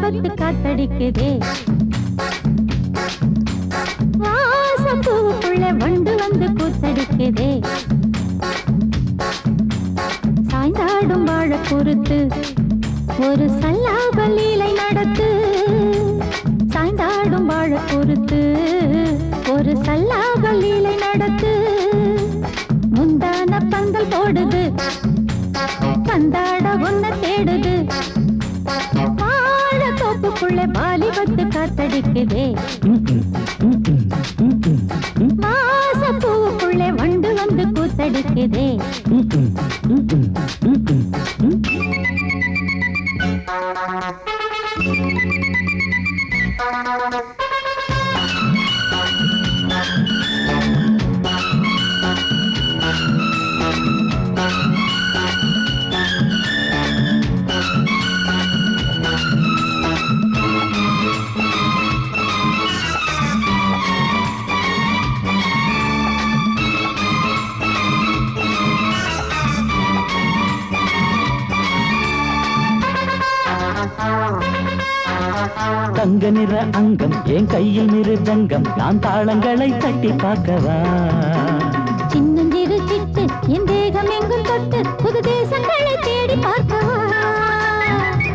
வாலிபத்து காத்தடிக்குதே வாசப்பூவுக்குள்ள வண்டு வந்து கூத்தடிக்குதே சாய்ந்தாடும் வாழ பொறுத்து ஒரு சல்லாப லீலை நடத்து சாய்ந்தாடும் வாழ பொறுத்து ஒரு சல்லாப லீலை நடத்து முந்தான பந்தல் போடுது பந்தாட உன்ன தேடுது வாழ தோப்புக்குள்ள வாலிபத்து காத்தடிக்குதே வாசப்பூவுக்குள்ள வண்டு வந்து கூத்தடிக்குதே தங்க நிற அங்கம் என் கையில் மிருதங்கம் நான் தாளங்களை தட்டி பார்க்கவா சின்னஞ்சிறு சிட்டு என் தேகம் எங்கும் தொட்டு புது தேசங்களை தேடி பார்க்கவா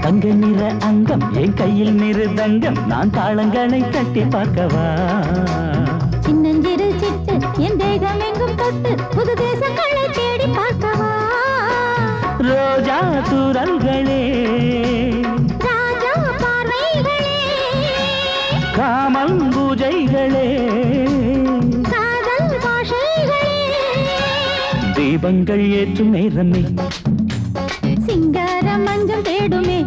தங்க நிற அங்கம் என் கையில் மிருதங்கம் நான் தாளங்களை தட்டி பார்க்கவா சின்னஞ்சிறு சிட்டு என் தேகம் எங்கும் தொட்டு புது தேசங்களை தேடி பார்க்கவா ரோஜா தூரல்களே காமல் பூஜைகளே காதல் பாஷைகளே தீபங்கள் ஏற்றும் நேரமே சிங்கார மஞ்சள் தேடுமே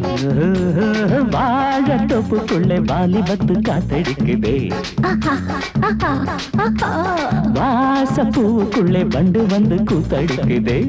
வாழ தொப்புக்குள்ளே வாலிபத்து காத்தடிக்குதே வாசப்பூவுக்குள்ளே வண்டு வந்து கூத்தடிக்குதே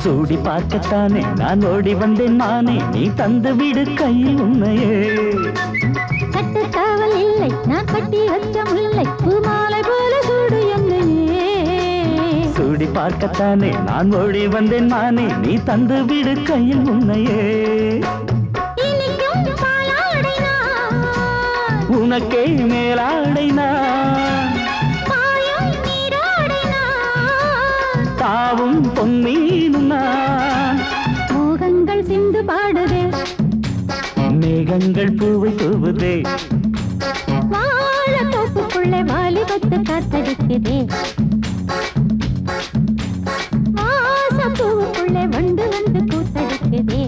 சூடி பார்க்கத்தானே நான் ஓடி வந்தேன் மானே நீ தந்து விடு கையில் உன்னையே கட்டு காவல் இல்லை நான் கட்டி வச்ச முல்லை பூமாலை போல சூடு என்னையே சூடி பார்க்கத்தானே நான் ஓடி வந்தேன் மானே நீ தந்து விடு கையில் உன்னையே உனக்கே மேலாடைனா தாவும் பொன்னீனுனா மோகங்கள் சிந்து பாடுதே மேகங்கள் பூவை தூவுதே வாழ தோப்புக்குள்ளே வாலிபத்து காத்தடிக்குதே வாசப்பூவுக்குள்ளே வண்டு வந்து கூத்தடிக்குதே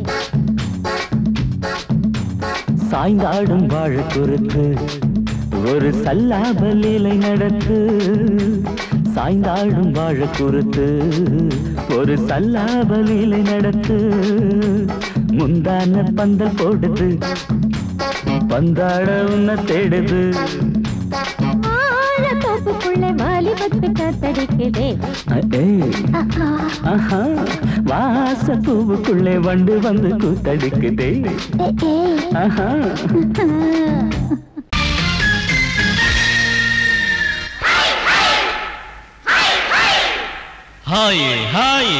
சாய்ந்தாடும் வாழ குறுத்து ஒரு சல்லாப லீலை நடத்து சாய்ந்தாடும் வாழ குறுத்து ஒரு சல்லாப லீலை நடத்து முந்தான பந்தல் போடுது பந்தாட உன்ன தேடுது வாழ தோப்புக்குள்ளே வாலிபத்து காத்தடிக்குதே வாசப்பூவுக்குள்ளே வண்டு வந்து கூத்தடிக்குதே ஹாய் ஹாய்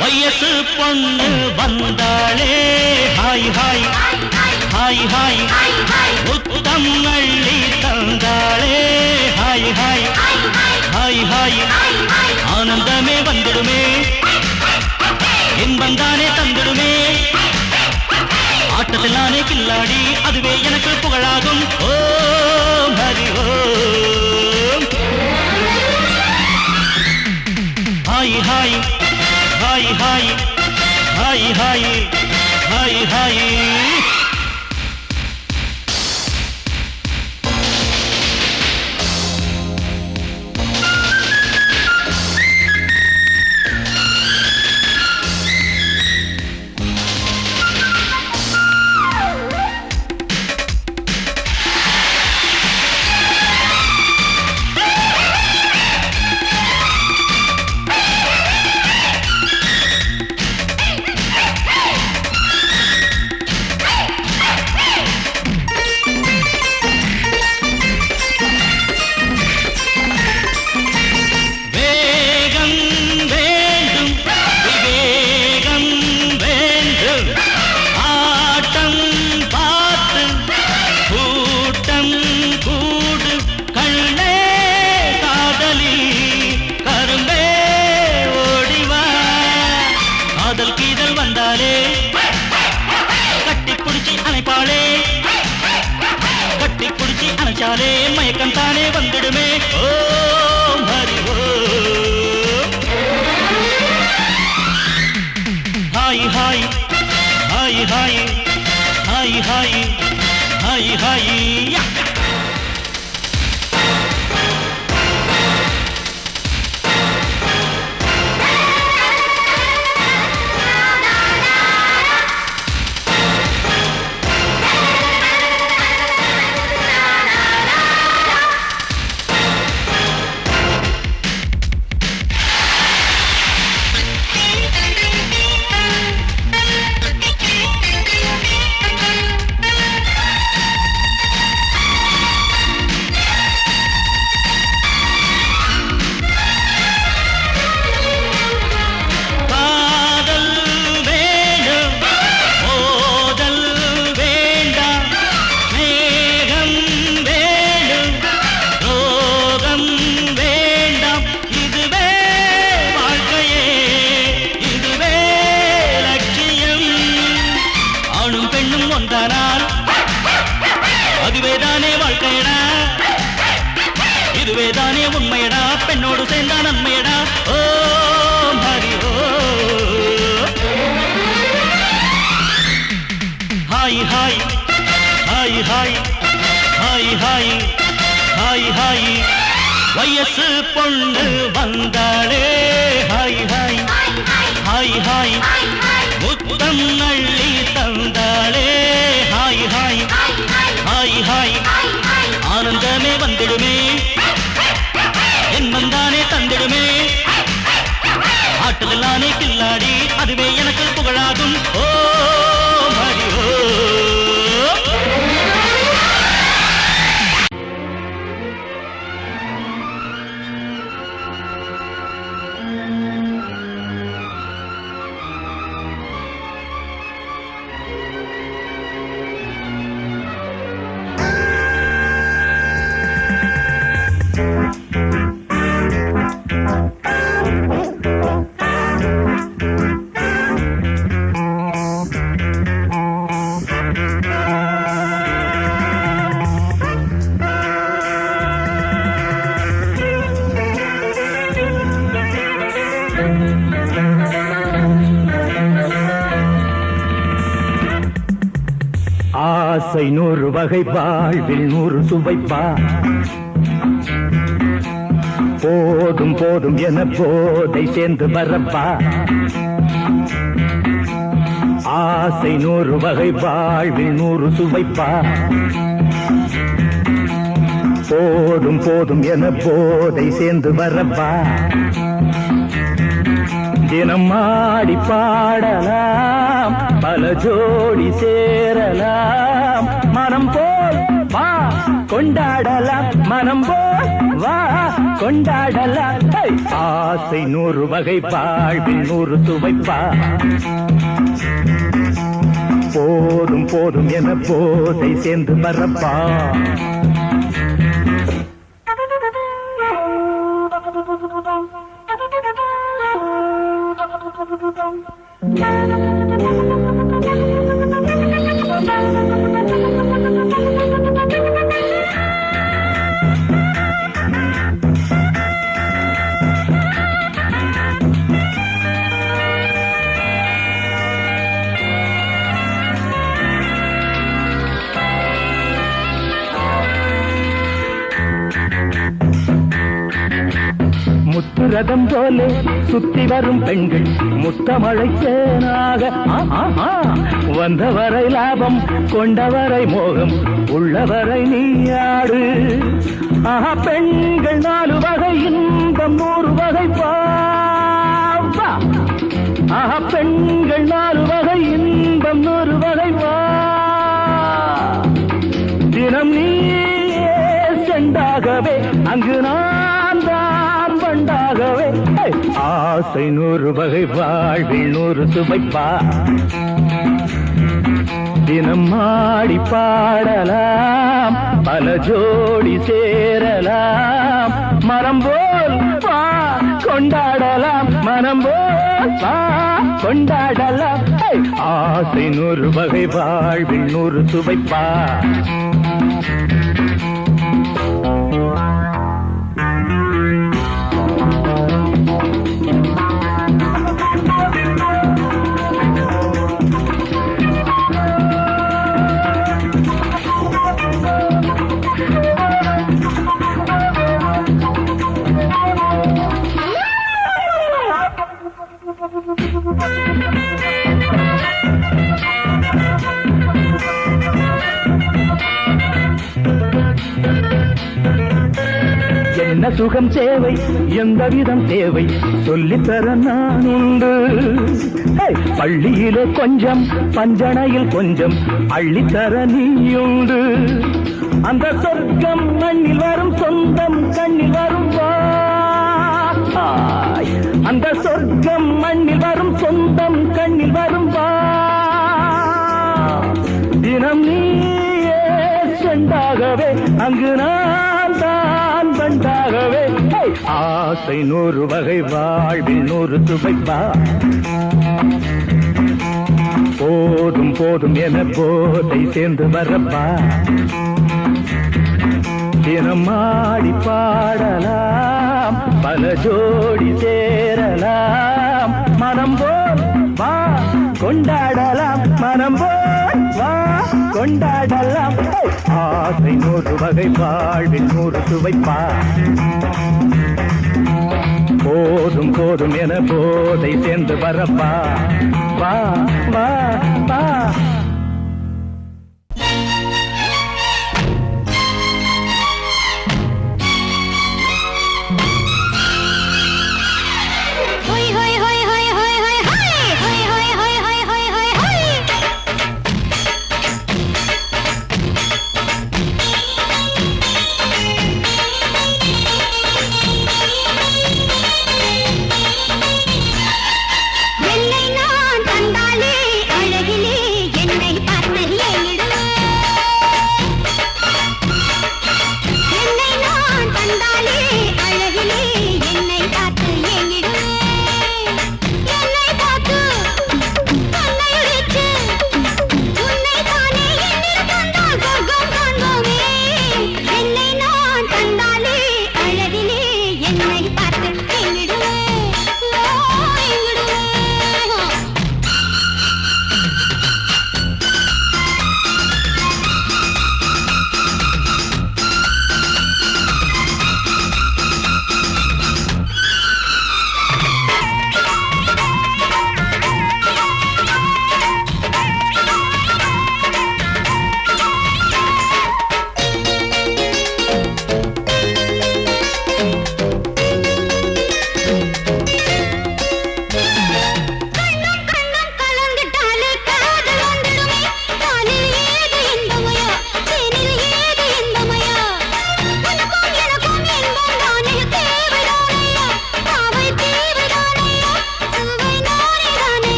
வயசு பொண்ணு வந்தாளே ஹாய் ஹாய் ஹாய் ஹாய் முத்தம் அள்ளி தந்தாளே ஹாய் ஹாய் ஹாய் ஹாய் ஆனந்தமே வந்துடுமே இன்பந்தானே தந்துடுமே ஆட்டத்தில் நானே கில்லாடி அதுவே எனக்கு புகழாகும் Om Hari Om hi hi hi hi hi hi hi hi அணைச்சாலே மயக்கம் தானே வந்துடுமே Om Hari Om hi hi hi hi hi hi hi hi இதுவேதானே உண்மையடா பெண்ணோடு சேர்ந்தா நன்மையடா Om Hari Om hi hi hi hi hi hi hi hi வயசு பொண்ணு வந்தாளே ஹாய் ஹாய் ஹாய் ஹாய் முத்தம் அள்ளி தந்தாளே ஹாய் ஹாய் ஹாய் ஹாய் ஆனந்தமே வந்துடுமே என்மந்தானே தந்திடுமே ஆட்டத்தில் நானே கில்லாடி அதுவே எனக்கு புகழாகும் ஓம் ஹரி ஓம் ஆசை 100 வகை வாழ்வில் 100 சுவைப்பா போதும் போதும் என போதை சேர்ந்து வரப்பா ஆசை 100 வகை வாழ்வில் 100 சுவைப்பா போதும் போதும் என போதை சேர்ந்து வரப்பா தினம் ஆடி பாடலாம் பல ஜோடி சேரலாம் மனம் போல் வா கொண்டாடலாம் மனம் போல் வா கொண்டாடலாம் ஆசை 100 வகை வாழ்வில் 100 சுவைப்பா போதும் போதும் என போதை சேர்ந்து வரப்பா. முத்துரதம் போலே சுத்தி வரும் பெண்கள் முத்தமழை தேனாக வந்தவரை லாபம் கொண்டவரை மோகம் உள்ளவரை நீயாடு. பெண்கள் 4 வகை இன்பம் 100 வகை பாவா. பெண்கள் 4 வகை இன்பம் 100 வகை வா. தினம் நீயே செண்டாகவே அங்கு நான் தான் பண்டாகவே. ஆசை 100 வகை வாழ்வில் 100 சுவைப்பா. தினம் ஆடி பாடலாம் பல ஜோடி சேரலாம். மரம் போல் பா கொண்டாடலாம் மனம் போல் பா கொண்டாடலாம். ஆசை 100 வகை வாழ்வில் 100 சுவைப்பா. என்ன சுகம் தேவை எந்த விதம் தேவை சொல்லித்தர நான் உண்டு. பள்ளியிலே கொஞ்சம் பஞ்சனையில் கொஞ்சம் அள்ளித்தர நீயுண்டு. அந்த சொர்க்கம் மண்ணில் வரும் சொந்தம் கண்ணில் வரும் வாய். அந்த சொர்க்கம் மண்ணில் வரும் சொந்தம் கண்ணில் வரும் வா. தினம் நீயே செண்டாகவே அங்கு நான் தான் பண்டாகவே. ஆசை 100 வகை வாழ்வில் 100 சுவைப்பா. போதும் போதும் என போதை சேர்ந்து வரப்பா. தினம் ஆடி பாடலாம் பல ஜோடி சேரலாம். மனம் போல் வா கொண்டாடலாம் மனம் போல் வா கொண்டாடலாம். ஆசை 100 வகை வாழ்வில் 100 சுவைப்பா. போதும் போதும் என போதை சேர்ந்து வரப்பா. வா வா வா. என்னை நான் தந்தாலே அழகிலே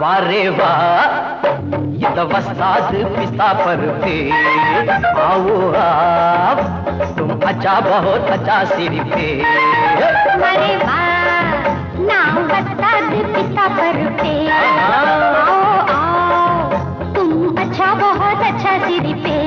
वारे वाह ये तो वस्ताद पिस्ता पर पे आओ आप तुम अच्छा बहुत अच्छा सिर पे अरे वाह नाम वस्ताद पिस्ता पर पे आओ आओ तुम अच्छा बहुत अच्छा सिर पे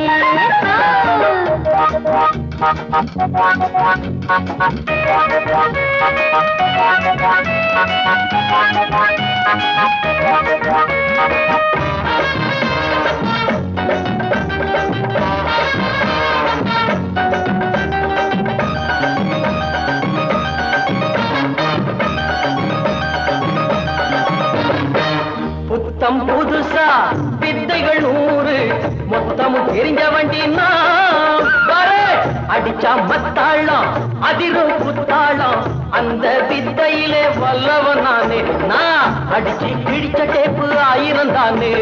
புத்தம் புதுசா வித்தைகள் 100 மொத்தமும் தெரிஞ்ச வண்டி அடிச்சா மத்தாளம் அதிரும் புத்தாளம் அந்த வித்தையிலே வல்லவன் நானே நான் அடிச்சு கிழிச்ச டேப்பு 1000 தானே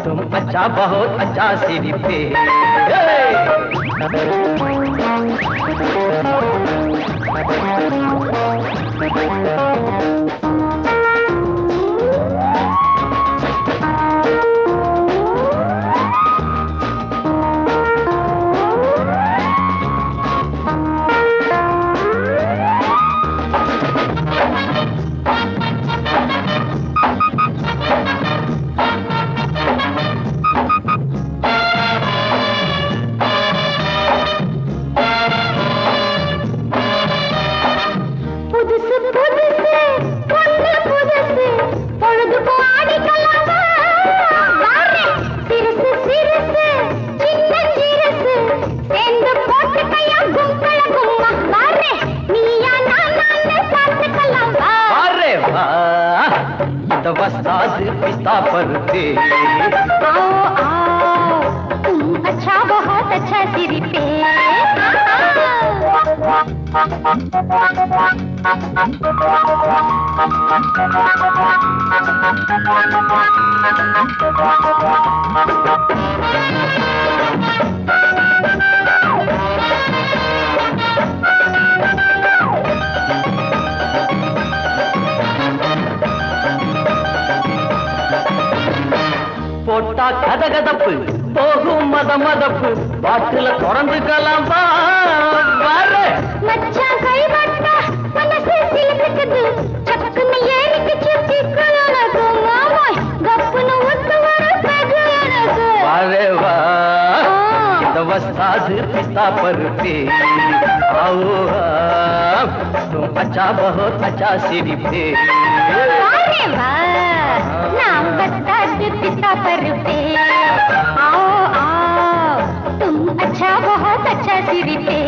तुम अच्छा बहुत अच्छा सिर पे वस्ताद पिस्ता पर पे आओ आओ तुम अच्छा बहुत अच्छा सिर पे போட்டா கதகதப்பு போகும் மதமதப்பு பாட்டுல தொடர்ந்துக்கலாம் மச்சான் கைவட்டா மனசு சிலுக்குது சக்குன்னு ஏறிக்கு சுத்தி கலனது மாமாய் கப்புன்னு ஒத்து வர பெகலனது वारे वाह ये तो वस्ताद पिस्ता पर पे आओ आप तुम अच्छा बहुत अच्छा सिर पे वारे वाह नाम वस्ताद पिस्ता पर पे आओ आओ तुम अच्छा बहुत अच्छा सिर पे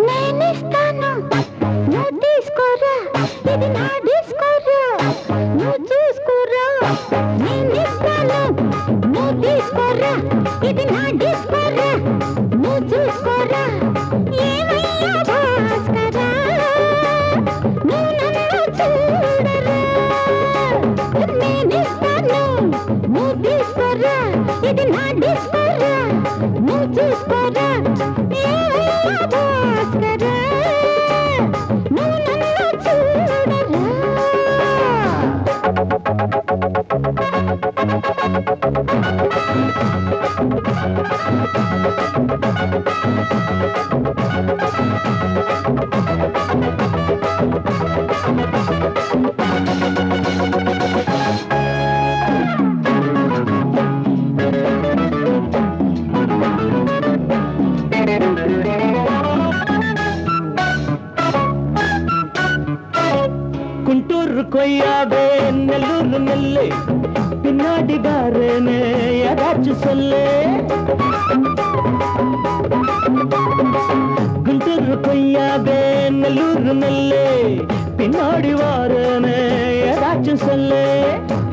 నేనిస్తాను నువ్వు తీసుకోరా ఇది నా డిస్కోరా నువ్వు చూసుకోరా నేనిస్తాను నువ్వు తీసుకోరా ఇది నా డిస్కోరా నువ్వు చూసుకోరా ఏమయ్యా భాస్కరా నువ్వు నన్ను చూడరా నేనిస్తాను నువ్వు తీసుకోరా ఇది నా డిస్కోరా నువ్వు చూసుకోరా ఏమయ్యా భాస్కరా నువ్వు నన్ను చూడరా குண்டூர் கொய்யாவே நெல்லூர் நெல்லை பின்னாடி பாருன்னு ஏதாச்சும் சொல்லு குண்டூர் கொய்யாவே நல்லூர் நெல்லு பின்னாடி வாரனே ஏதாச்சும் சொல்லு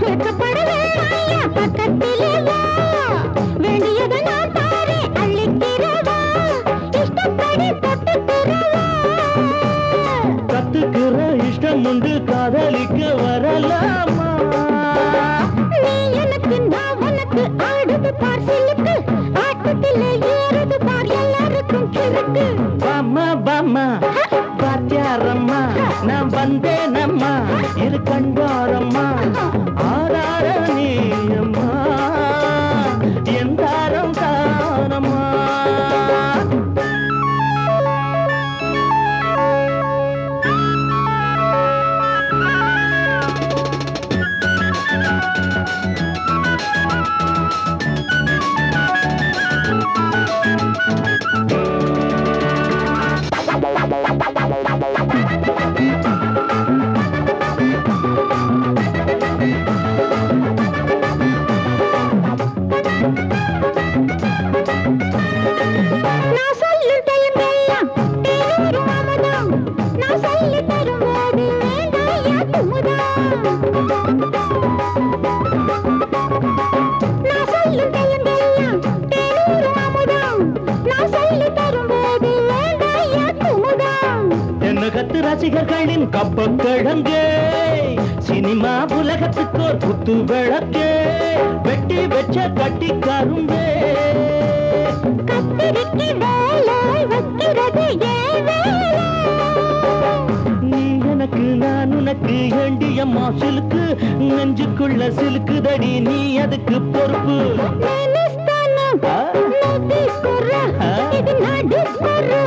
வெட்கப்படவே ஐயா பக்கத்திலே வா வேண்டியது நான் தாரே அள்ளிக்கிறவா இஷ்டப்படி தொட்டுக்கிறவா கத்துக்கிற இஷ்டம் உண்டு காதலிக்க வரலாமா நீ எனக்கு நான் உனக்கு ஆடுது பார் சிலுக்கு ஆட்டத்திலே ஏறுது பார் எல்லாருக்கும் கிழக்கு பாமா பாமா பாத்தியாரம்மா நான் வந்தேனம்மா இரு கண்டாரம்மா ஆரார நீயம்மா எந்தாரம் தானம்மா நான் சொல்லும் டைமெல்லாம் தேனூரும் அமுதம் நான் சொல்லி தரும்போது வேண்டாயா குமுதம் நான் சொல்லும் டைமெல்லாம் தேனூரும் அமுதம் நான் சொல்லி தரும்போது வேண்டாயா குமுதம் என்ன கத்து ரசிகர்களின் கப்ப கிழங்கு சினிமா உலகத்துக்கோர் குத்து விளக்கு வெட்டி வச்ச கட்டி கரும்பே கத்திரிக்கு வேலை வைக்கிறது ஏன் வேலை நீ எனக்கு நான் உனக்கு ஏண்டியம்மா சிலுக்கு நெஞ்சுக்குள்ள சிலுக்குதடி நீ அதுக்கு பொறுப்பு నేనిస్తాను నువ్వు తీసుకోరా ఇది నా డిస్కోరా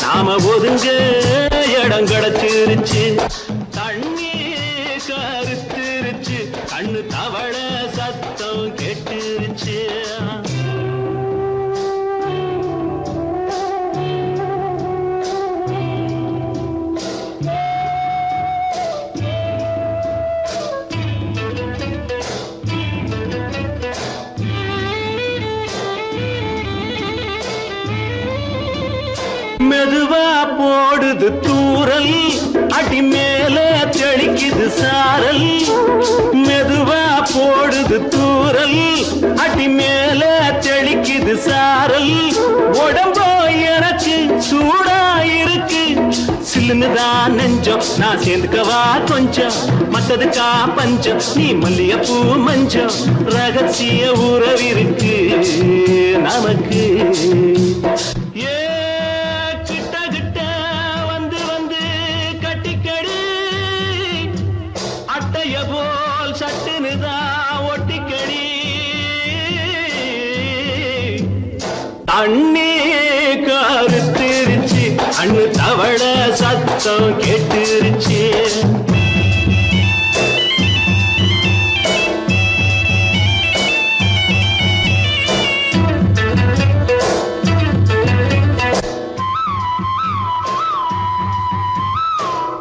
நாம ஒதுங்க இடம் கிடைச்சிருச்சு தண்ணி கருத்துருச்சு கண்ணு தவள சத்தம் கெட்டுருச்சு மெதுவா போடுது தூரல் அடி மேல தெளிக்குது சாரல் மெதுவா போடுது தூரல் அடி மேல தெளிக்குது சாரல் உடம்போ எனக்கு சூடா இருக்கு சில்லுன்னுதான் நெஞ்சம் நான் சேர்ந்துக்கவா கொஞ்சம் மத்ததுக்கா பஞ்சம் நீ மல்லிகைப்பூ மஞ்சம் ரகசிய உறவிருக்கு நமக்கு போல் சட்டுனுதான் ஒட்டிக்கடி தண்ணி கருத்திருச்சு அண்ணு தவள சத்தம் கேட்டுருச்சு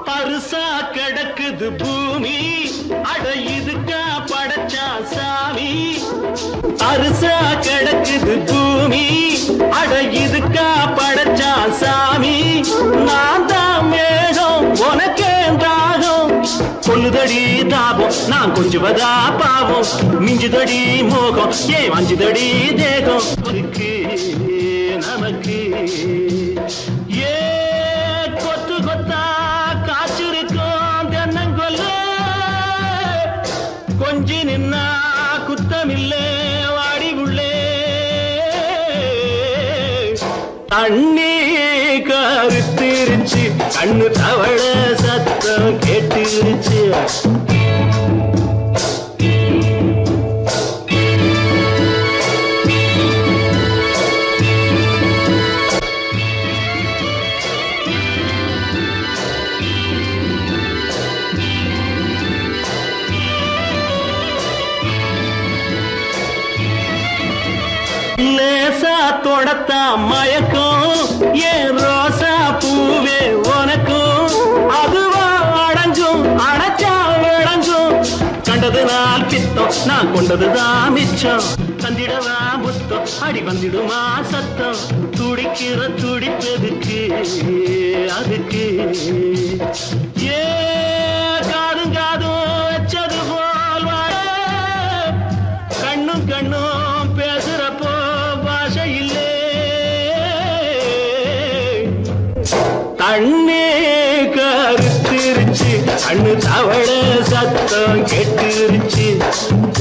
பருசா கிடக்குது பூமி அட இதுக்கா படைச்சா சாமி அரிசா கிடக்குது பூமி அட இதுக்கா படைச்சா சாமி நான் தான் மேகம் உனக்கே தாகம் கொல்லுதடி தாபம் நான் கொஞ்சுவதா பாவம் மிஞ்சுதடி மோகம் ஏன் வஞ்சுதடி தேகம் நமக்கு ஏ கொத்து கொத்தா காய்ச்சிருக்கோம் தென்னங்கொல்ல கொஞ்சி நின்னா குத்தமில்லே வாடி உள்ளே தண்ணி கருத்திருச்சு கண்ணு தவள சத்தம் கேட்டுருச்சு லேசா தொடத்தா மயக்கம் ஏன் ரோசா பூவே உனக்கும் அதுவா அடங்கும் அடைச்சா விளங்கும் கண்டது நாள் பித்தம் நான் கொண்டதுதான் மிச்சம் தந்திடவா புத்தம் அடி வந்திடுமா சத்தம் துடிக்கிற துடிப்பதுக்கு அதுக்கு ஏ காதும் காதும் வச்சது போல் வாழ கண்ணும் கண்ணும் பேசுறப்போ பாஷை இல்லே தண்ணே கருத்திருச்சு கண்ணு தவள சத்தம் கெட்டுருச்சு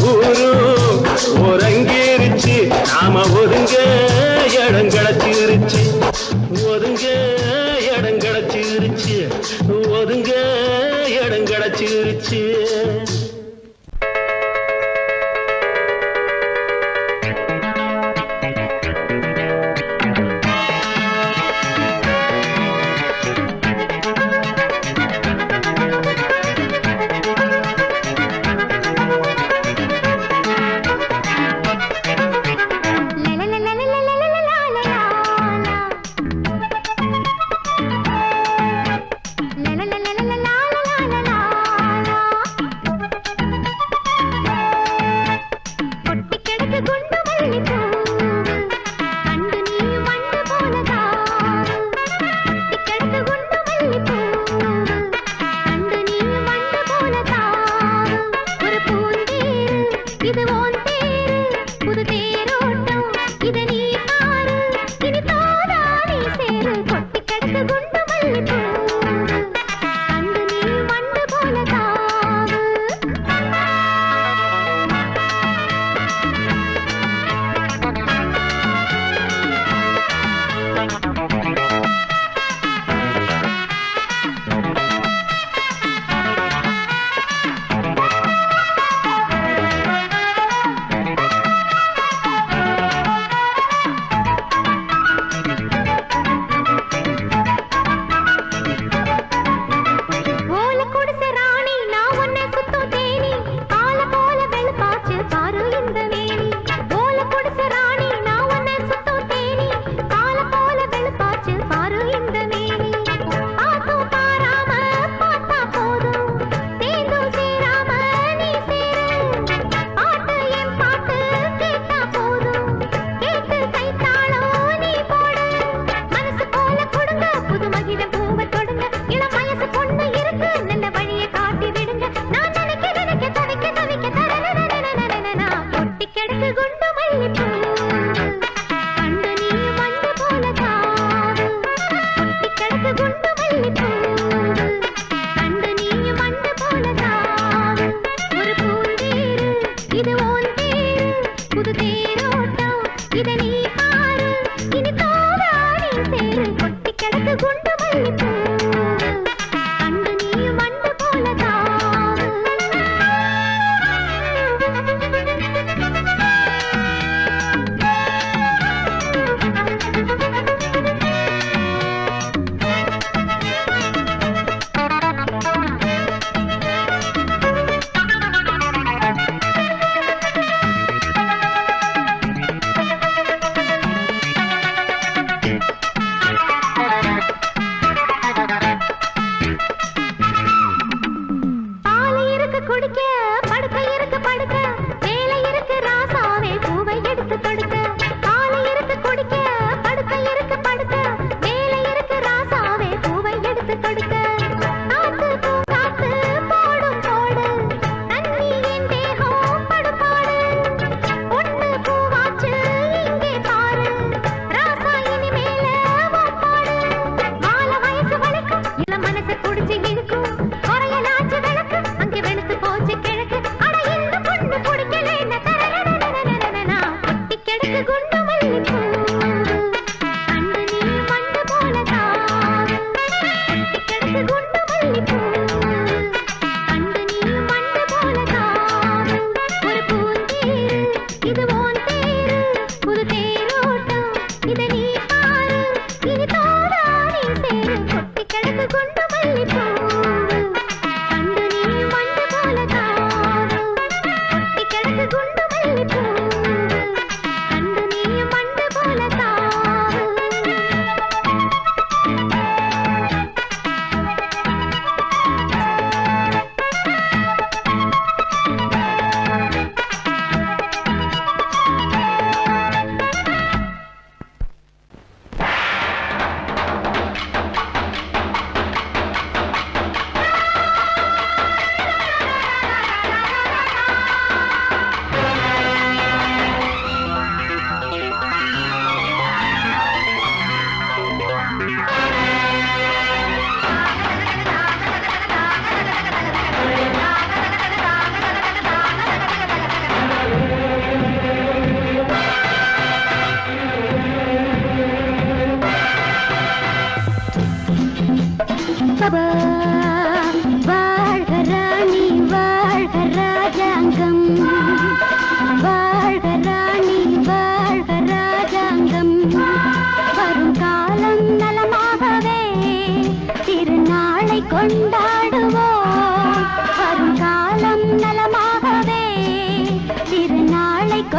ஊரும் ஒருங்கிருச்சு நாம ஒதுங்க இடம் கிடச்சிருச்சு ஒதுங்க இடம் கிடச்சிருச்சு ஒதுங்க இடம் கிடச்சிருச்சு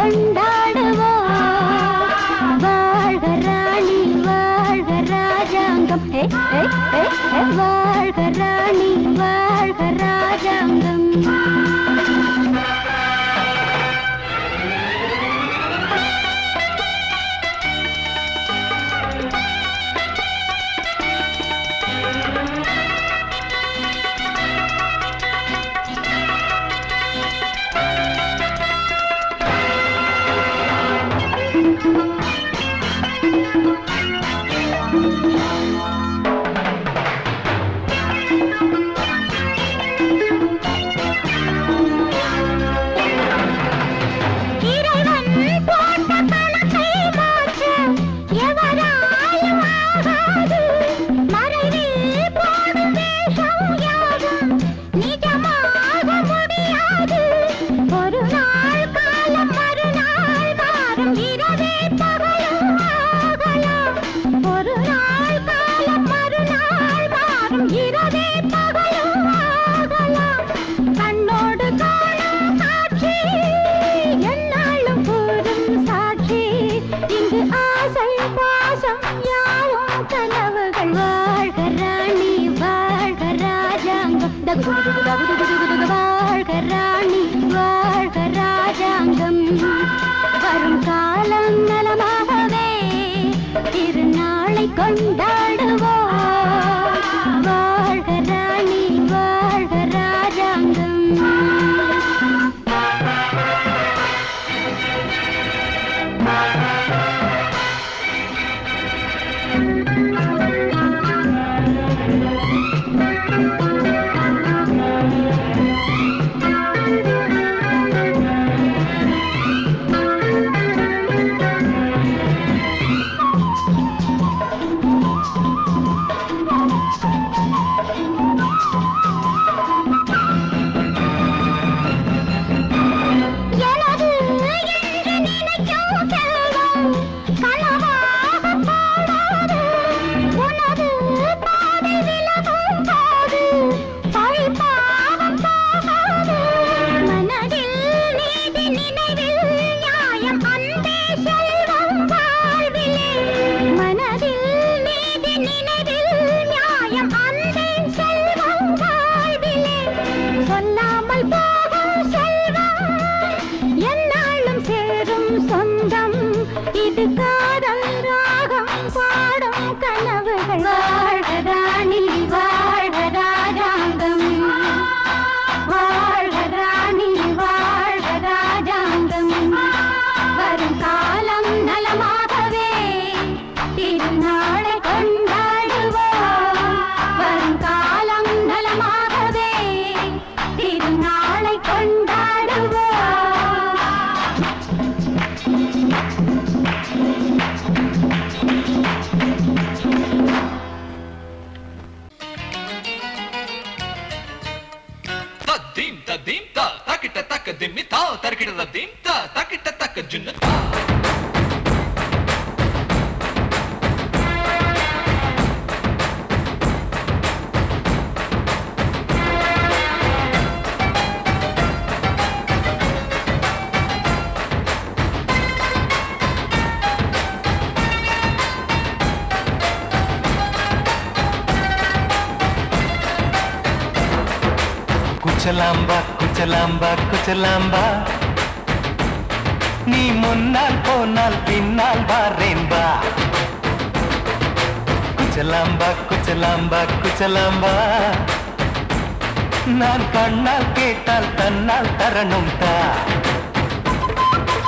கொண்டாடுவோம். வாழ்க ராணி வாழ்க ராஜாங்கம், வாழ்க ராணி வாழ்க ராஜாங்கம். வாழ்க ராணி வாழ்க ராஜாங்கம். வரும் காலம் நலமாகவே திருநாளை கொண்டாடுவோம். வாழ்க ராணி வாழ்க ராஜாங்கம். குச்சலாம்பா குச்சலாம்பா குச்சலாம்பா, நீ முன்னால் போனால் பின்னால் வாரேன்பா. குச்சலாம்பா குச்சலாம்பா குச்சலாம்பா, நான் கண்ணால் கேட்டால் தன்னால் தரணும் தா.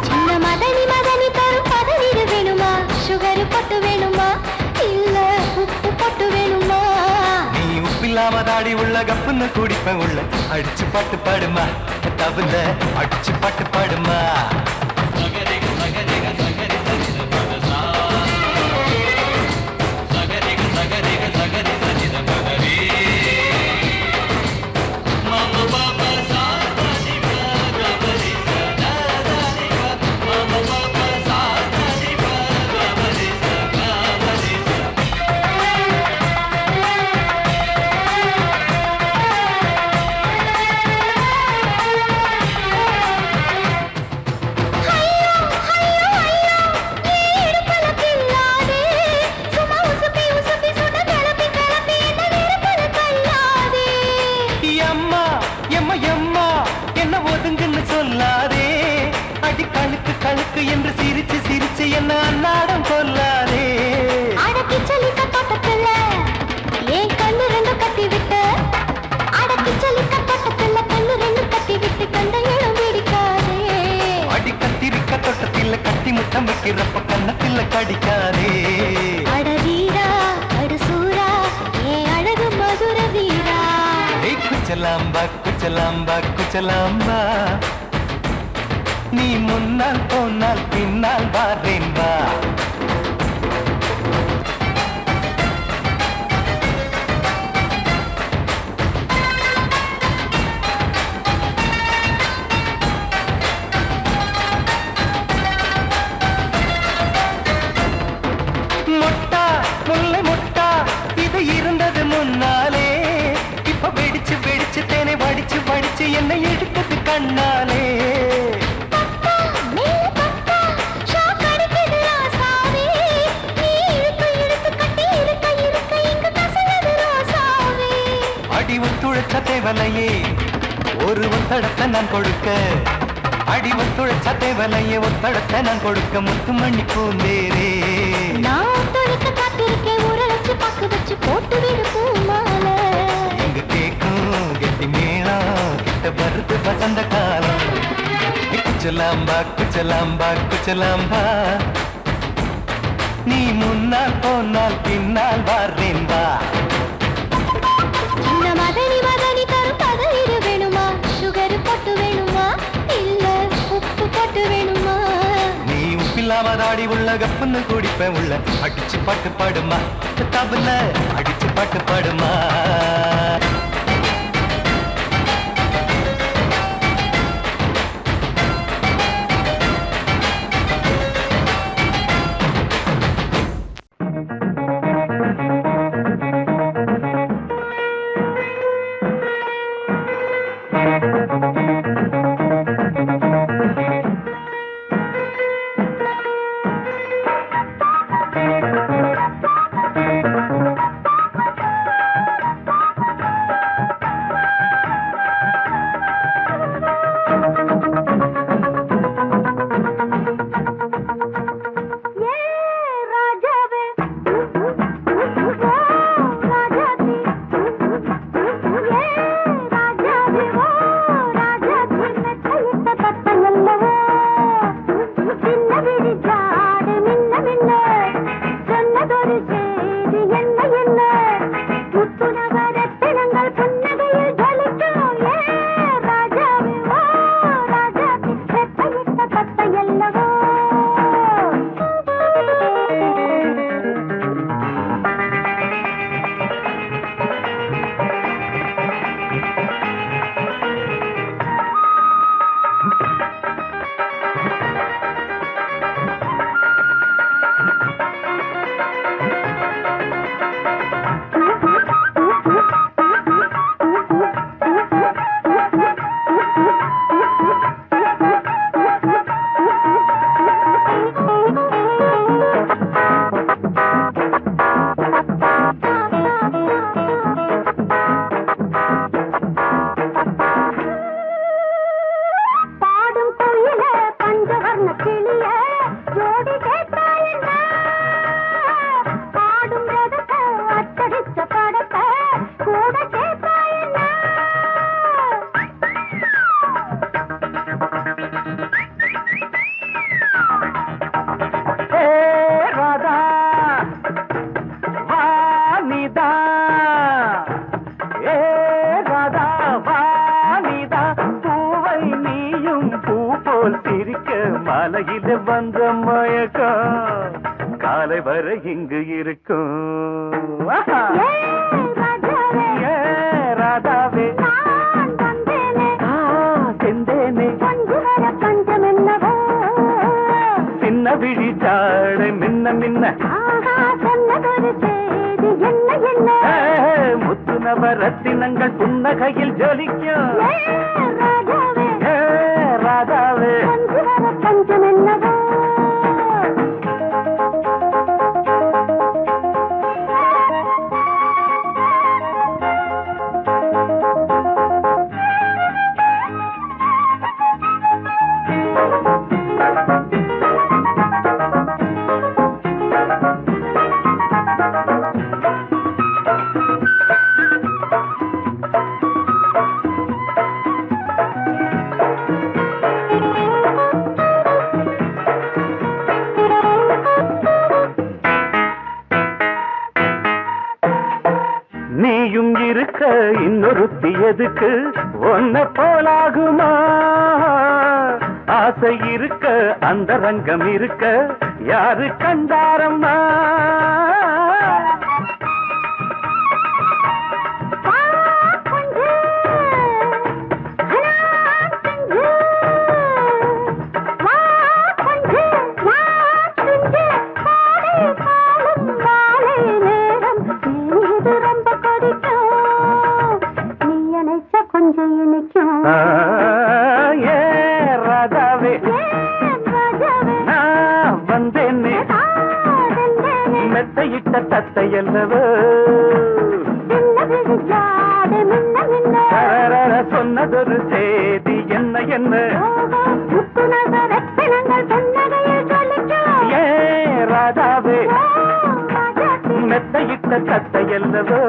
சின்ன மதனி மதனி தரும் பதநீர் வேணுமா, சுகர் பொட்டு வேணுமா, இல்ல உப்பு பொட்டு வேணுமா? நீ உப்பில்லாம தாடி உள்ள கப்புன்னு குடிப்பேன் உள்ள. அடிச்சு பாட்டு பாடுமா தவுல, அடிச்சு பாட்டு பாடுமா. ஒதுங்குன்னு சொல்லாதே அடி கழுக்கு கழுக்கு என்று சிரிச்சு சிரிச்சு என்ன அன்னாடம் கொல்லாதே அடக்கி சொல்லிக்க தோட்டத்துல ஏன் கண்ணு ரெண்டு கட்டி விட்டு அடக்கி சொல்லிக்க தோட்டத்துல கண்ணு ரெண்டு கட்டி விட்டு கண்ட இடம் பிடிக்காதே அடி கத்திரிக்க தோட்டத்தில் கட்டி முட்டம் வைக்கிறப்ப கண்ணத்தில் கடிக்காதே அட வீரா அடு சூரா ஏன் அழகு மதுர வீரா குச்சலாம்பா குச்சலாம்பா குச்சலாம்பா நீ முன்னால் போனால் பின்னால் வாரேன் வா முட்டா முல்லை முட்டா இது இருந்தது முன்னாலே இப்ப வெடிச்சு வெடிச்சு தேனை வடிச்சு வடிச்சு என்னை எடுத்தது கண்ணாலே அடி ஒத்துழைச்ச தேவலையே ஒரு ஒத்தடத்தை நான் கொடுக்க அடி ஒத்துழைச்ச தேவலையே ஒத்தடத்தை நான் கொடுக்க முத்துமணி பூந்தேரே நான் தொடுக்க காத்திருக்கேன் உரளச்சு பக்கு வச்சு போட்டு விடு பூமாலை எங்க கேக்கும் கெட்டி மேளம் கிட்ட வருது வசந்த காலம் குச்சலாம்பா குச்சலாம்பா குச்சலாம்பா நீ முன்னால் போனால் பின்னால் வாரேன் வா சின்ன மதனி மதனி தரும் பதனிடு வேணுமா சுகர் போட்டு வேணுமா இல்ல உப்பு போட்டு வேணுமா நீ உப்பில்லாம தாடி உள்ள கப்புன்னு குடிப்பேன் உள்ள அடிச்சு பாட்டு பாடுமா தபுல அடிச்சு பாட்டு பாடுமா காலையில வந்த மயக்கம் காலை வரை இங்கு இருக்கும். ராதாவே செந்தேனே சின்ன விழி சாடை மின்ன மின்ன முத்து நவரத்தினங்கள் புன்னகையில் ஜொலிக்கும். ராதாவே இன்னொருத்தி எதுக்கு ஒன்ன போலாகுமா ஆசை இருக்க அந்த ரங்கம் இருக்க யாரு கண்டாரம்மா மெத்தையிட்ட தத்தையல்லவோ சொன்னதொரு செய்தி என்ன என்ன ஏ ராஜாவே மெத்தையிட்ட தத்தையல்லவோ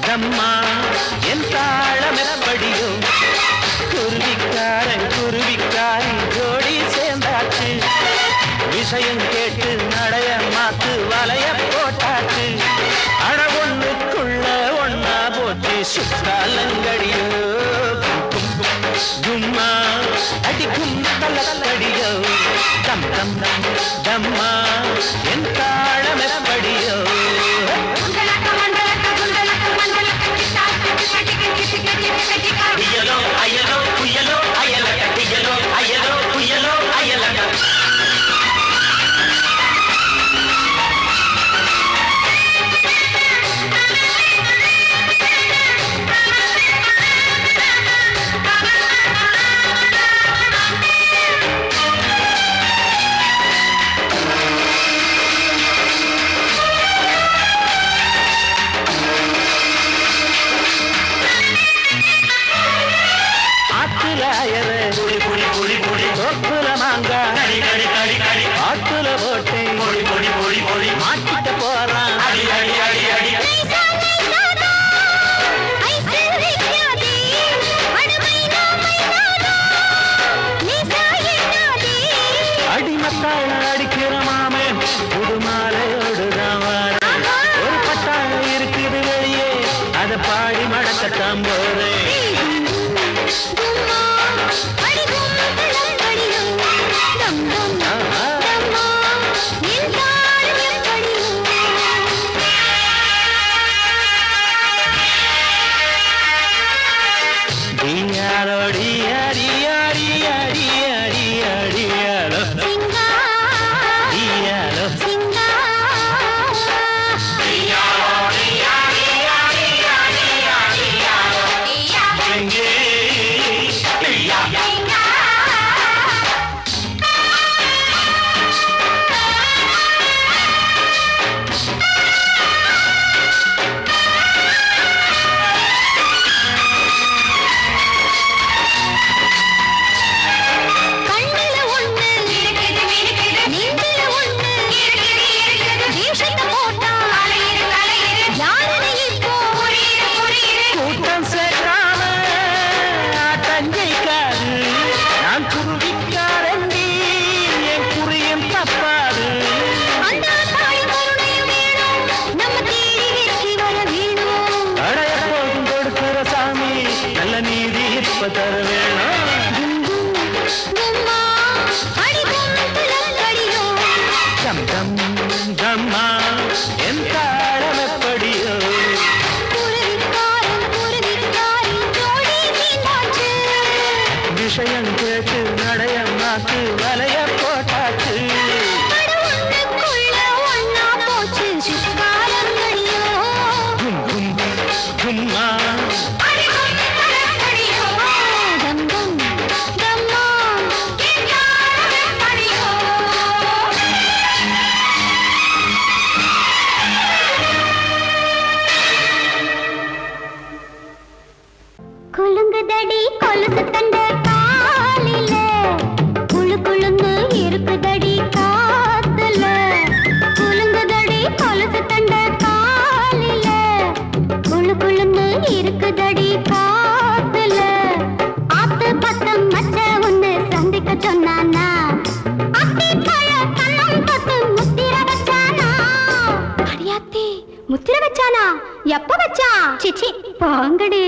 தம்மா என் தாளமெப்படியோ குருவிக்காரி ஜோடி சேர்ந்தாச்சு விஷயம் கேட்டு நடைய மாத்து வலைய போட்டாச்சு அட ஒண்ணுக்குள்ள ஒன்னா போச்சு சுத்தாலங்கடியோ கும்மா அடிக்கும் தலக்கடியோ தம் தம் தம்மா என் தாளமெப்படியோ புயலோ அயலோ புயலோ அயலக புயலோ அயலோ புயலோ அயலக ஆட்டுல போட்டு மாட்டிட்ட போறான் அடிமத்தாழ அடிக்கிற மாமே புது மாலையோடுதான் ஒரு பட்டாள இருக்குது வெளியே அதை பாடி மடக்கத்தான் போறேன் விஷயம் கேட்டு நடைய மாத்து வலைய போட்டாச்சு கும்மா முத்திர வச்சானா? எப்ப வச்சா? சிச்சி போங்கடி.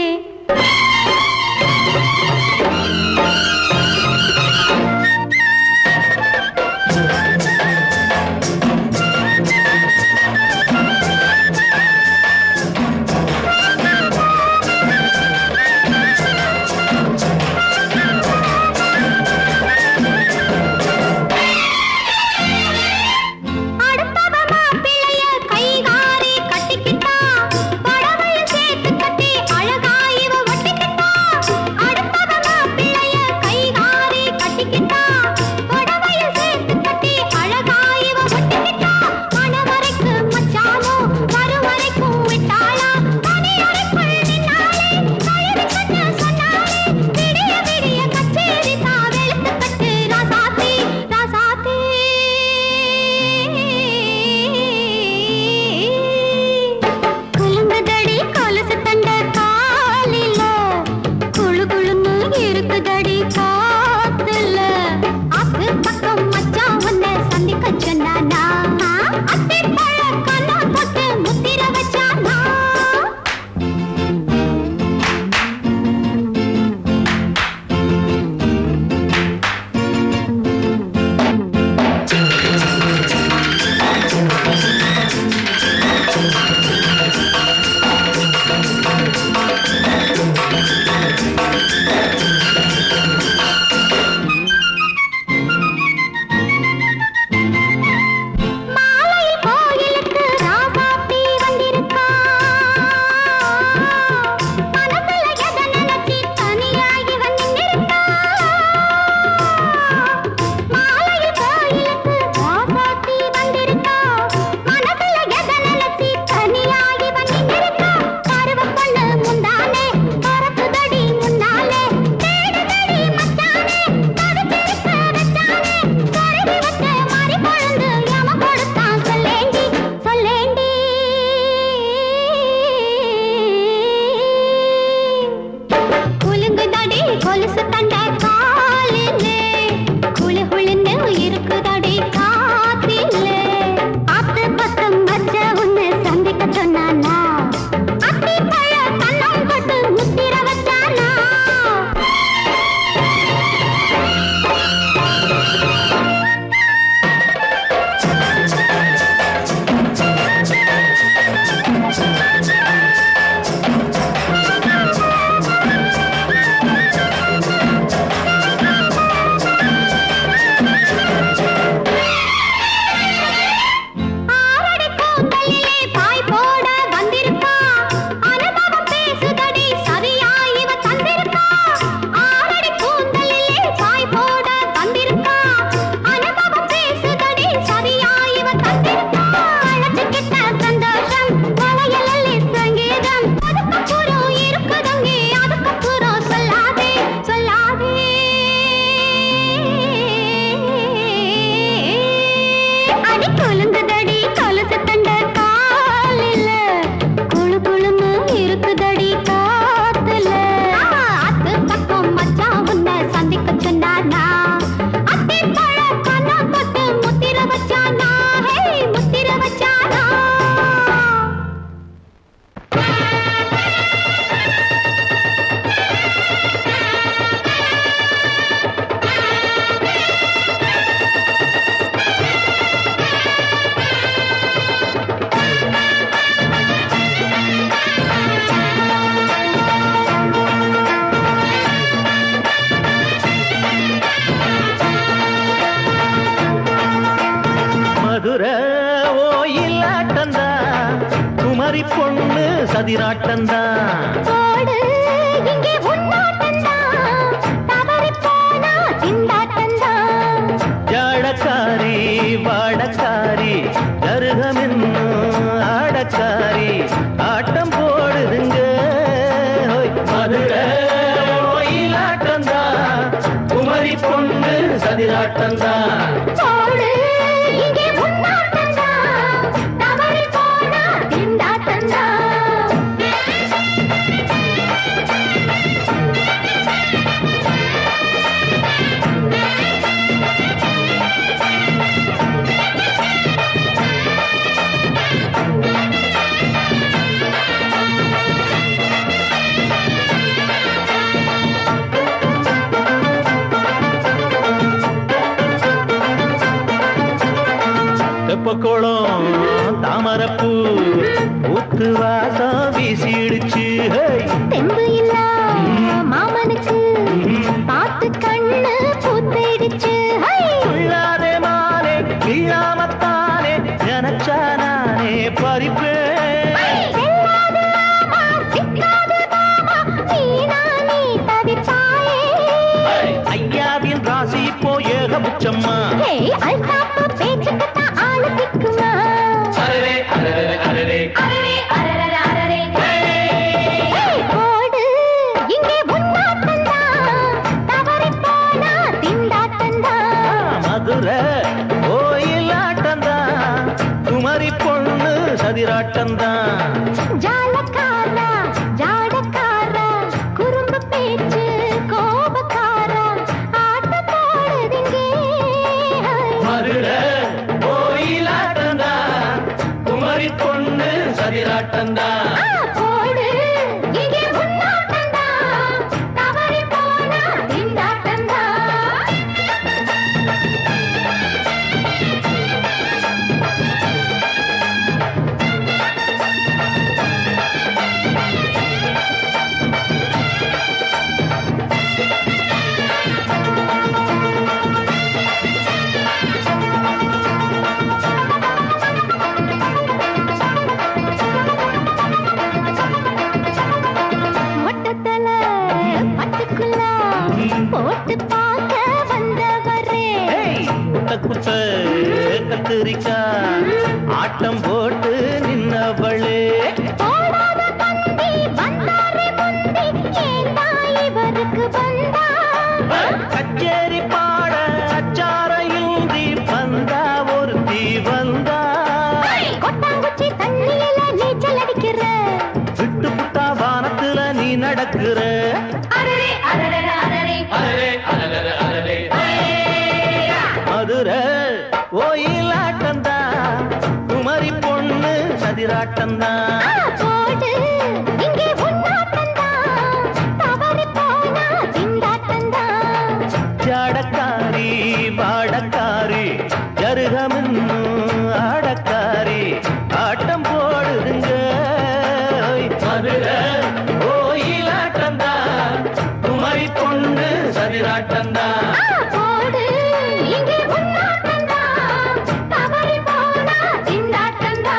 சதிராட்டந்தா ஜாடக்காரி வாடக்காரி கருகமென்னு ஆடக்காரி ஆட்டம் போடுதுங்க மதுரை கோயிலாட்டந்தா குமரி பொண்ணு சதிராட்டந்தா தாமரப்பூ ஊத்து வாசம் வீசிடுச்சு தெம்பு இல்ல மாமனுக்கு பார்த்து கண்ணு பூத்திடுச்சு உள்ளாதே மானே வீழாமத்தானே நினைச்சா நானே பறிப்பேன் ஐயாவின் ராசி இப்போ ஏகபட்சம்மா பேச்சுக்கத்தான் ஆளு திக்குமா போடு இங்கே உன்னாட்டந்தா தவறி போனா திண்டாட்டந்தா மதுரை கோயிலாட்டந்தான் குமரி பொண்ணு சதிராட்டந்தான் ஜாலக்காரா ஜாடக்காரா குறும்பு பேச்சு கோபக்காரா ஆட்ட போடுதிங்கே மதுரை கோயிலாட்டந்தான் குமரி பொண்ணு சதிராட்டந்தான் போடு இங்கே உன்னாட்டந்தா தவறி போனா திண்டாட்டந்தா மொட்டத்தல பட்டுக்குள்ள போட்டு பார்க்க வந்தவரே குட்ட குட்ட கத்திரிக்கா ஆட்டம் போட்டு நின்னவளே போடாத பந்தி வந்தாரே முந்தி ஏண்டா இவருக்கு வந்தா கச்சேரி பாட அச்சாரையுந்தி வந்தா ஒருத்தி வந்தா கொட்டாங்குச்சி தண்ணியில நீச்சல் அடிக்கிற விட்டு புட்டா வானத்துல நீ நடக்கிற அரரே அரரே அரரே மதுரை கோயிலாட்டந்தா குமரி பொண்ணு சதிராட்டந்தா போடு இங்கே உன்னாட்டந்தா தவறி போனா திண்டாட்டந்தா ஜாடக்காரி பாடக்காரி ஜருகமின்னு ஆடக்காரி ஆட்டம் போடுதுங்க மதுரை கோயிலாட்டந்தா குமரி பொண்ணு சதிராட்டந்தா போடு இங்கே உன்னாட்டந்தா தவறி போனா திண்டாட்டந்தா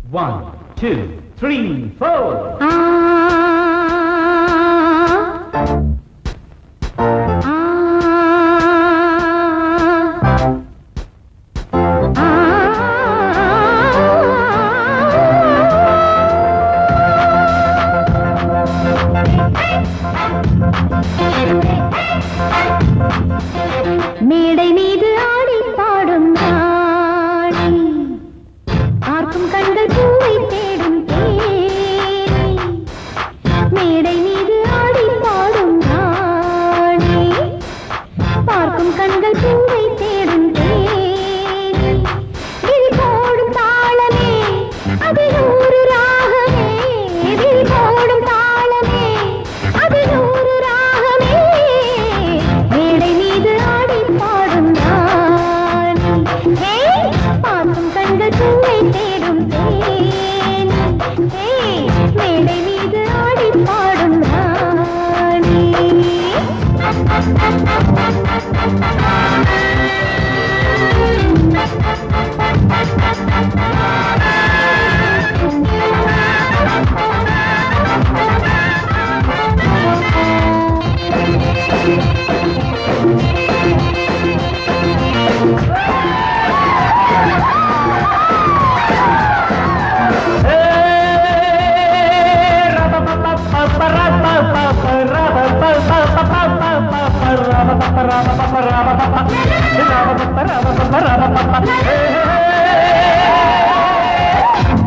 One, two, three, four. மேடை மீது ஆடி பாடும் நாளை பார்க்கும் கண்கள் பூவை தேடும் தேனே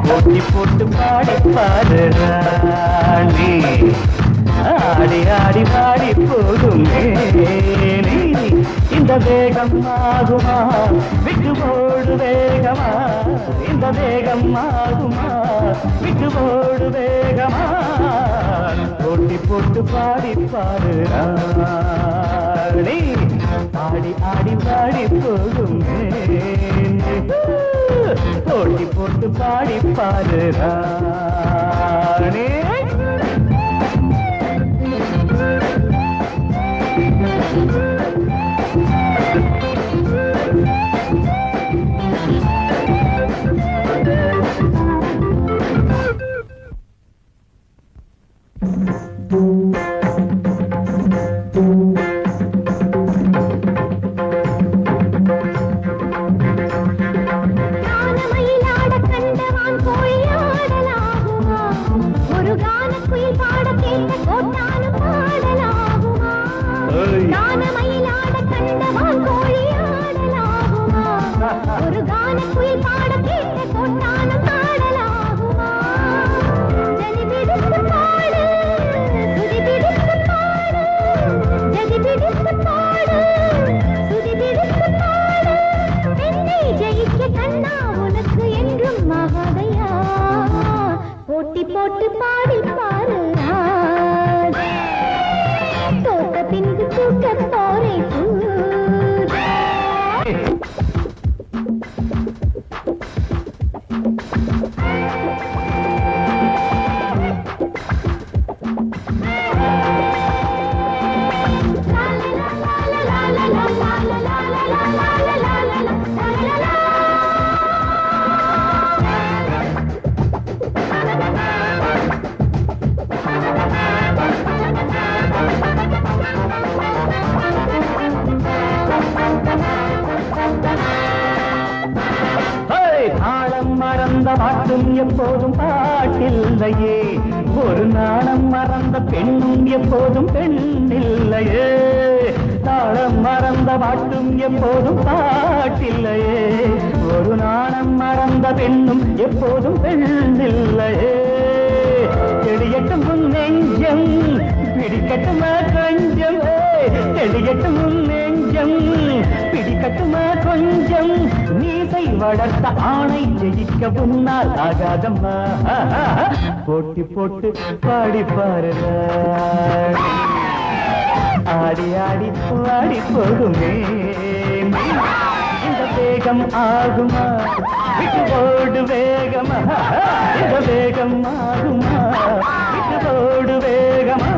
போட்டி போட்டு பாடி பாரு ராணி ஆடி ஆடி பாடி போகும் மேனி இந்த வேகம் ஆகுமா விட்டு போடு வேகமா இந்த வேகம் ஆகுமா விட்டு போடு வேகமா போட்டி போட்டு பாடி பாரு ராணி ஆடி ஆடி பாடி போகும் மேனி போட்டி போட்டு பாடி பாரு ராணி போட்டி போட்டு பாடி பாரு தோட்ட பின்பு தூக்க போரே மறந்த பாட்டும் எப்போதும் பாட்டில்லையே ஒரு நாணம் மறந்த பெண்ணும் எப்போதும் பெண்ணில்லையே தாளம் மறந்த பாட்டும் எப்போதும் பாட்டில்லையே ஒரு நாணம் மறந்த பெண்ணும் எப்போதும் பெண்ணில்லையே தெளியட்டும் உன் நெஞ்சம் பிடிக்கட்டுமா கொஞ்சம் தெளியட்டும் உன் நெஞ்சம் பிடிக்கட்டுமா கொஞ்சம் நீசை வளர்த்த ஆணை ஜெயிக்க முன்னால் ஆகாதம்மா போட்டி போட்டு பாடி பாரு ஆடி ஆடி பாடி போகுமே இந்த வேகம் ஆகுமா விட்டு போடு வேகமா இந்த வேகம் ஆகுமா விட்டு போடு வேகமா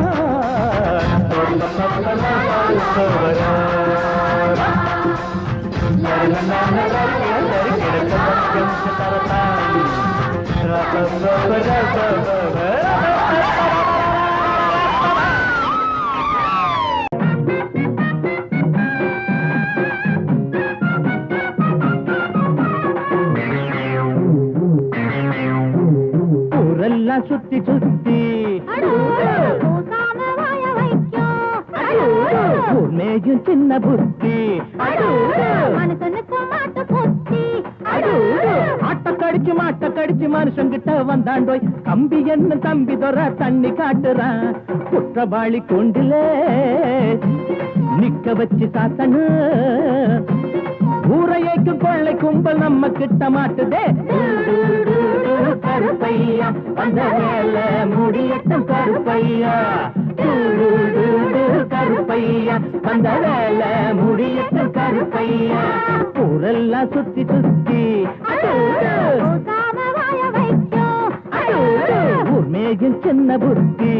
ஊரெல்லாம் சுத்தி சுத்தி மேயும் சின்ன புத்தி ஆட்ட கடிச்சு மனுஷங்கிட்ட வந்தாண்டோய் கம்பி என்ன தம்பி தொற தண்ணி காட்டுறான் குற்றவாளி கொண்டில நிக்க வச்சு சாத்தனு ஊரையைக்கு கொள்ளை கும்பல் நம்ம கிட்ட மாட்டுதே கருப்பையா அந்த மேல முடியட்டும் கருப்பையா கருப்பையா அந்த வேலை முடியட்டும் கருப்பையா ஊரெல்லாம் சுத்தி சுத்தி ஊர் மேகில் சின்ன புத்தி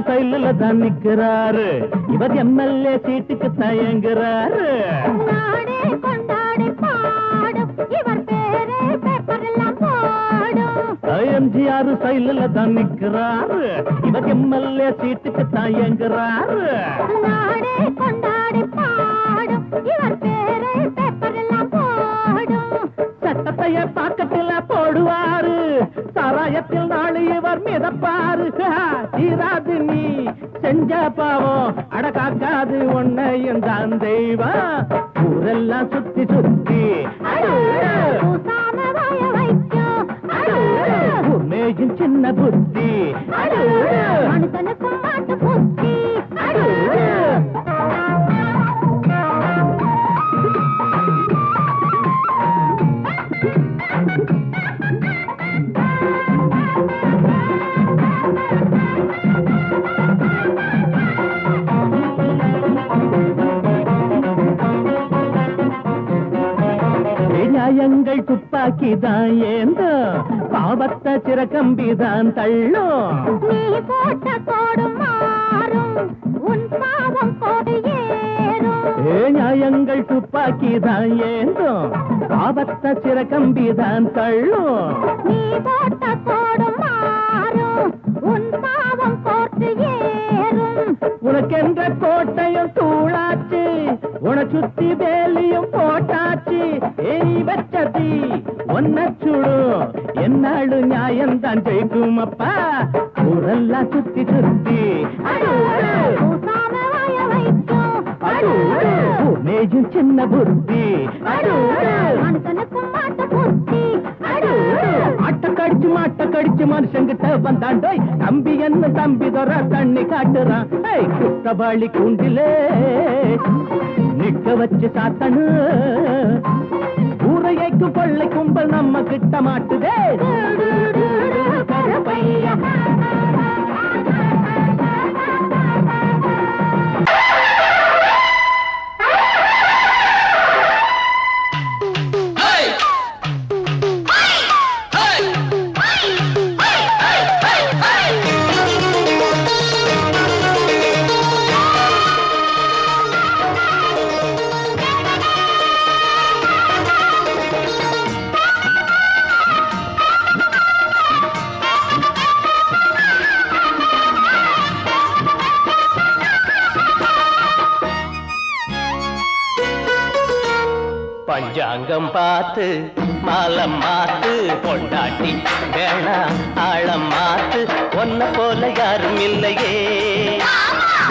சைல தான் நிக்கிறாரு இவர் எம்எல்ஏ சீட்டுக்கு தயங்குறாரு எம்ஜிஆர் சைலில் தான் நிற்கிறாரு, இவர் எம்எல்ஏ சீட்டுக்கு தான் எங்குறாரு. நாடே கொண்டாடி பாடும் இவர் பேரை பேப்பரெல்லாம் போடும். சட்டத்தைய பாக்கத்தில் போடுவாரு, சாராயத்தில் நாளை இவர் மிதப்பாரு. தீராது நீ செஞ்ச பாவம், அடக்காக்காது உன்னையும் தான் தெய்வம். ஊரெல்லாம் சுத்தி சுத்தி பூசாம வாய வைக்கும் உண்மையும் சின்ன புத்தி மனுஷனுக்கும் மாட்டு புத்தி. நியாயங்கள் துப்பாக்கிதான் ஏந்தோ, பாவத்தை சிறகம்பிதான் தள்ளும். நீ போட்ட கோடு மாறும் உன் பாவம் கோடு ஏறும். நியாயங்கள் துப்பாக்கிதான் ஏந்தோ, பாவத்தை சிறகம்பிதான் தள்ளும். நீ போட்ட கோடு மாறும் உன் பாவம் கோட்டு ஏறும். உனக்கென்ற கோட்டையும் தூளாச்சு, உன சுத்தி வேலியும் போட்டாச்சு. நீ வச்சதி ஒன்ன சுடும், என்னாடு நியாயம்தான் ஜெயிக்கும் அப்பா. ஊரெல்லாம் சுத்தி சுத்தி பூசாம வாய வைக்கும் மேஜும் சின்ன புத்தி. மனுஷனுக்கும் மாட்டு புத்தி. மாட்ட கடிச்சு மனுஷங்கிட்ட வந்தாண்டோய், தம்பி என்ன தம்பி தொற தண்ணி காட்டுறான். குத்தவாளி கூண்டிலே நிக்க வச்சு சாத்தனு, ஊரையைக்கு கொள்ளை கும்பல் நம்ம கிட்ட மாட்டுதே. கருப்பையா பஞ்சாங்கம் பார்த்து மாலம் மாத்து, பொண்டாட்டி வேணா ஆழம் மாத்து. ஒன்ன போல யாரும் இல்லையே,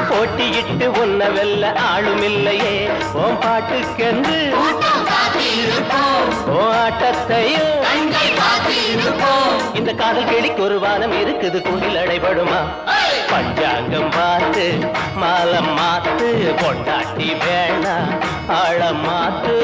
போட்டியிட்டு உன்ன வெல்ல ஆளும் இல்லையே. ஓம் பாட்டுக்கென்று ஓ ஆட்டத்தையும் இந்த காதல் கிளிக்கு ஒரு வானம் இருக்குது, கூண்டில் அடைபடுமா? பஞ்சாங்கம் பார்த்து மாலம் மாத்து, பொண்டாட்டி வேணா ஆழம் மாத்து.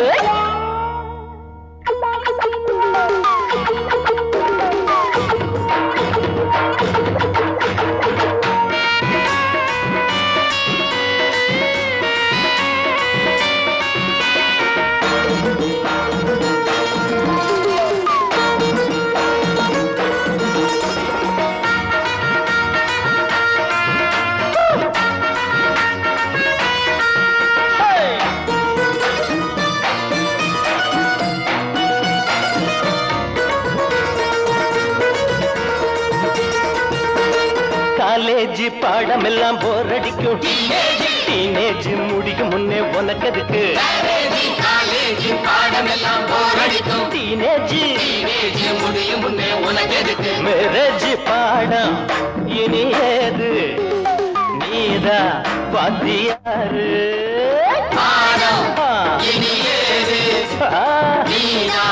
காலேஜ் பாடம் எல்லாம் போர் அடிக்கும், டீனேஜ் முடிக்கும் முன்னே உனக்கு எதுக்கு? காலேஜ் பாடம் எல்லாம் போர் அடிக்கும், டீனேஜ் முடியும் முன்னே உனக்கு எதுக்கு? மேரேஜ் பாடம் இனி ஏது, நீதா வாத்தியாரு. பாடம் இனி ஏது, நீதா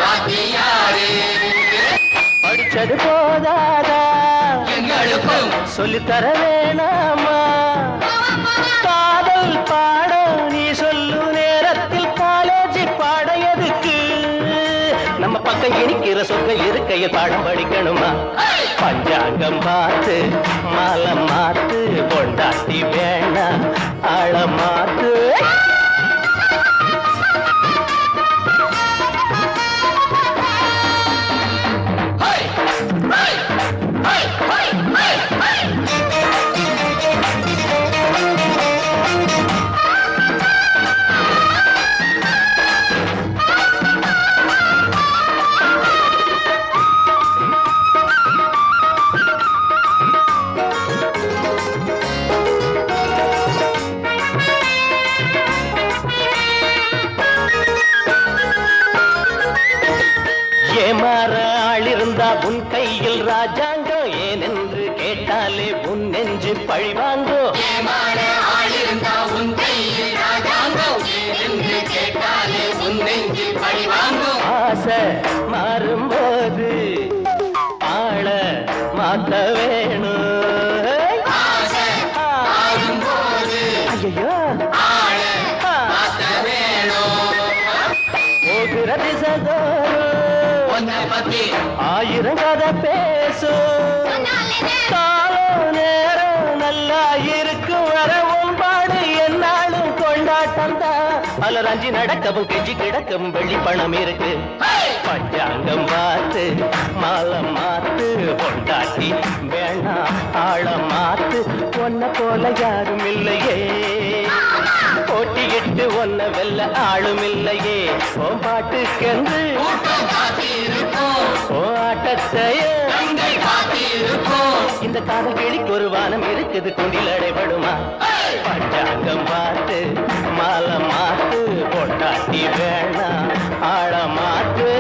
வாத்தியாரு. படிச்சது போதாதா எங்களுக்கும் சொல்லித்தர வேணாமா? காதல் பாடம் நீ சொல்லு நேரத்தில் காலேஜ் பாட எதுக்கு? நம்ம பக்கம் இனிக்கிற சொற்கள் இருக்கையில் பாடம் படிக்கணுமா? பஞ்சாங்கம் பார்த்து மாலம் மாத்து, பொண்டாட்டி வேணா ஆழம் மாத்து. கேட்டாலே உன் நெஞ்சு பழிவாங்கோ ஆசை மாறும்போது ஆள மாத்த வேணும் ஐயோ போகிற திசைதோறும் ஆயிரம் கதை பேசும் காலம் நேரம் நல்லா இருக்கும் வர உன்பாடு என்னாலும் கொண்டாட்டம் தான் அலராஞ்சி நடக்கவும் கெஞ்சி கிடக்கவும் வெள்ளி பணம் இருக்கு பஞ்சாங்கம் பார்த்து மாலம் மாத்து கொண்டாட்டி வேணாம் ஆழம் மாத்து ஒன்ன போல யாரும் இல்லையே போட்டியிட்டு ஒன்ன வெல்ல ஆளும் இல்லையே ஓ பாட்டுக்கென்று ஓ ஆட்டத்தையே இந்த காதல் கிளிக்கு ஒரு வானம் இருக்குது குண்டில் அடைபடுமா பஞ்சாங்கம் பார்த்து மாலம் மாத்து பொட்டாட்டி வேணாம் ஆழ மாத்து